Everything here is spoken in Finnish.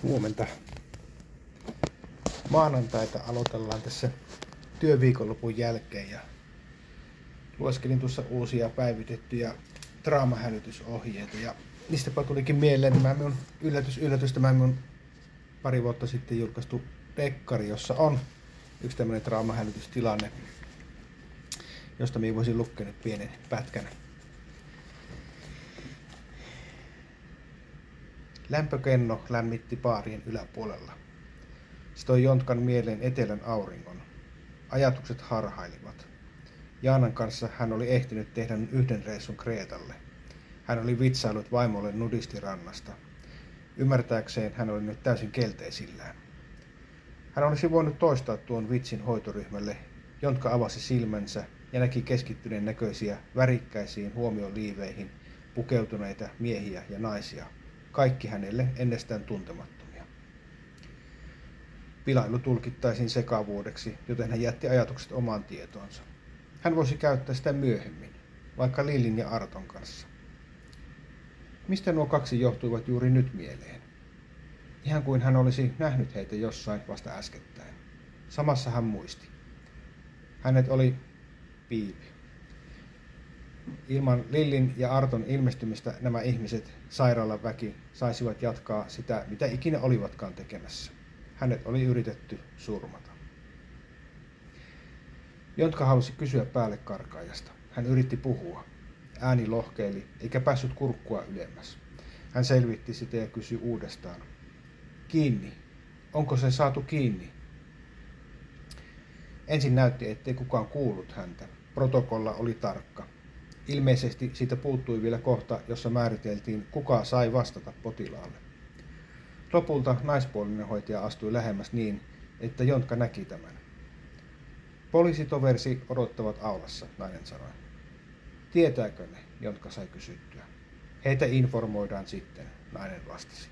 Huomenta. Maanantaita aloitellaan tässä työviikonlopun jälkeen ja lueskelin tuossa uusia päivitettyjä draamahälytysohjeita ja niistäpä tulikin mieleen tämä minun tämä minun pari vuotta sitten julkaistu dekkari, jossa on yksi tämmöinen draamahälytystilanne, josta minä voisin lukea nyt pienen pätkän. Lämpökenno lämmitti baarien yläpuolella. Se toi Jontkan mieleen etelän auringon. Ajatukset harhailivat. Jaanan kanssa hän oli ehtinyt tehdä yhden reissun Kreetalle. Hän oli vitsailut vaimolle nudistirannasta. Ymmärtääkseen hän oli nyt täysin kelteisillään. Hän olisi voinut toistaa tuon vitsin hoitoryhmälle. Jontka avasi silmänsä ja näki keskittyneen näköisiä värikkäisiin huomioliiveihin pukeutuneita miehiä ja naisia. Kaikki hänelle ennestään tuntemattomia. Pilailu tulkittaisiin sekavuodeksi, joten hän jätti ajatukset omaan tietoonsa. Hän voisi käyttää sitä myöhemmin, vaikka Lillin ja Arton kanssa. Mistä nuo kaksi johtuivat juuri nyt mieleen? Ihan kuin hän olisi nähnyt heitä jossain vasta äskettäin. Samassa hän muisti. Hänet oli piipi. Ilman Lillin ja Arton ilmestymistä nämä ihmiset, sairaalan väki, saisivat jatkaa sitä, mitä ikinä olivatkaan tekemässä. Hänet oli yritetty surmata. Jontka halusi kysyä päällekarkaajasta. Hän yritti puhua. Ääni lohkeili, eikä päässyt kurkkua ylemmäs. Hän selvitti sitä ja kysyi uudestaan. Kiinni. Onko se saatu kiinni? Ensin näytti, ettei kukaan kuullut häntä. Protokolla oli tarkka. Ilmeisesti siitä puuttui vielä kohta, jossa määriteltiin, kuka sai vastata potilaalle. Lopulta naispuolinen hoitaja astui lähemmäs niin, että Jontka näki tämän. Poliisitoversi odottavat aulassa, nainen sanoi. Tietääkö ne, Jontka sai kysyttyä. Heitä informoidaan sitten, nainen vastasi.